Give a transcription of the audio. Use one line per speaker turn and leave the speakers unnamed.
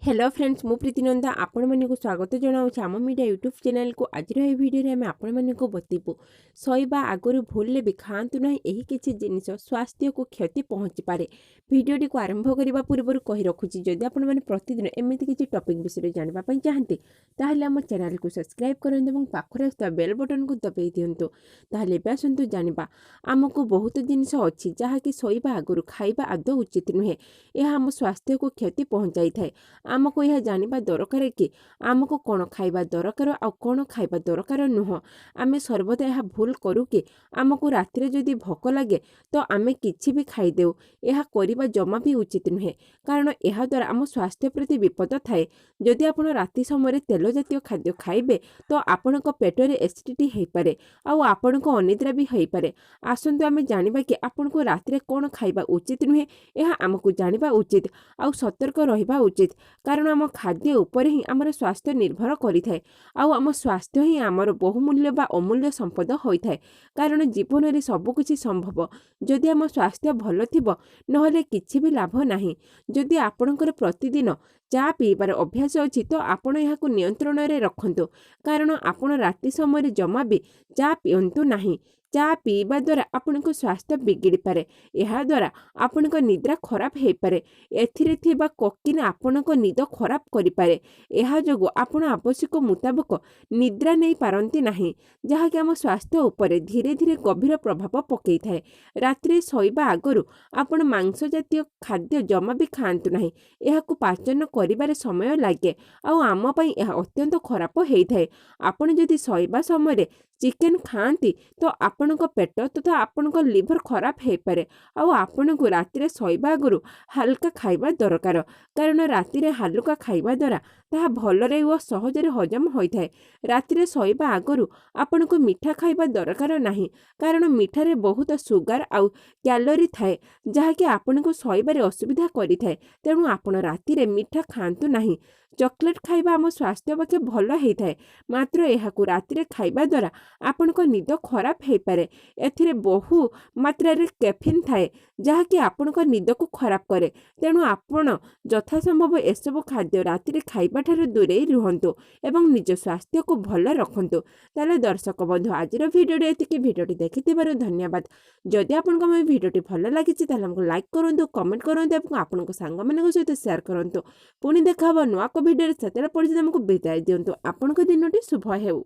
Hello friends मु प्रीतिनंदा आपण मानक स्वागत जनाऊँ आम मीडिया यूट्यूब चैनल को आज भिडियो आम आपण मानक बतेबू शोवा आगु भूल भी खातु ना यही किसी जिनिस स्वास्थ्य को क्षति पहुँची पारे। भिडियोटी को आरंभ करने पूर्व कही रखुच्छी जदि आपण मैंने प्रतिदिन एमती किसी टॉपिक विषय जानवाई चाहते ताहले आम चैनल को सब्सक्राइब करते और पाखरे आसुवा बेल बटन को दबाई दिंतु। ताहले आसतु जानिबा आमको बहुत जिनिस अच्छी जहाँकि शोवा आगु खाइबा आदौ उचित नुहे। यह आम स्वास्थ्य को क्षति पहुँचाई थाए। आमको यह जानिबा दरकार कि आमको कौन खाइबा दरकार आ कौन खाइबा दरकार नुह। आमे सर्वदा यह भूल करू कि आमको रातिर जदि भोक लगे तो आमे किछि भी खाइदेउ। यह करिबा जमा भी उचित नुहे कारण यह द्वारा आम स्वास्थ्य प्रति विपद थाए। जदि आपण राति समय तेल जातीय खाद्य खाइबे तो आपणक पेटरे एसिडिटी हो पारे आपणक अनिद्रा भी हो पारे। आसंतु आमे जानिबा कि आपणको रातिर कौन खाइबा उचित नुहे। यह आमको जानिबा उचित आ सतर्क रहिबा उचित कारण आम खाद्य उपर ही आमर स्वास्थ्य निर्भर करिथाए आम स्वास्थ्य ही आमर बहुमूल्य बा अमूल्य संपद होइथाए। कारण जीवन में सबकिछि संभव जदि आम स्वास्थ्य भल थिबो नहले किछि भी लाभ नाही। जदि आपणकर प्रतिदिन चा पीबार अभ्यास अछि तो आपण याको नियंत्रण रे रखंतु कारण आपण राति समय जमा भी चा पियंतु नाही। चा पीवा द्वारा आपणक स्वास्थ्य बिगिड़ी पारे। यह द्वारा आपणक निद्रा खराब हो पारे। एथिरे थिबा कोकिन आपणक निद खराब करि पारे। यह जोगु आपण आवश्यक मुताबक निद्रा नहीं पारंती नाही जहाँकि आम स्वास्थ्य उपरे धीरे धीरे गभीर प्रभाव पकई थाए। रात्रि शोइबा आगरु आपण मांस जातीय खाद्य जमा भी खाआंतु नाही। यहाकु पाचन करिबारे समय लागे आम पई यह अत्यंत खराब होई थाए। आपण जदि शोइबा समय चिकेन खाआंती तो आपणक पेट तथा आपणक लिवर खराब हो पारे आपणको रातिरे शोइबा आगरु हल्का खाइबा दरकार कारण रातिरे हल्का खाइबा द्वारा ताहा भलरे व सहजरे हजम होइथाए। रातिरे शोइबा आगरु आपणको मीठा खाइबा दरकार नाही कारण मीठारे बहुत सुगार आउ क्यालोरी थाए जहाँकि आपणको शोइबारे असुविधा करिथाए। तेणु आपण रातिरे मीठा खाआंतु नाही। चॉकलेट खाइबा आम स्वास्थ्य पक्षे भल होइथाए मात्र एहाकु रातिरे खाइबा द्वारा आपणको निद खराब हो पारे। एथिरे बहु मात्रा रे कैफीन थाए जहाँकि आपणको निद को खराब करे। तेणु आपण यथा संभव एसबु खाद्य रातिरे खाइबा ठारे दूरे रुहंतु एवं निज स्वास्थ्य को भल रखंतु। ताले दर्शक बंधु आजिर भिडियोटी एतिकी। भिडियोटी देखिथिबारु धन्यवाद। जदि आपनको हम भिडियोटी भल लागिछि ताले हमको लाइक करंतु कमेंट करंतु एवं आपनको सांग मानक सहित शेयर करंतु। पुणी देखा नुआ को भिडियो सेतेला पड़छि हमको बिदाय दियंतु। आपनको दिनटी शुभ हेउ।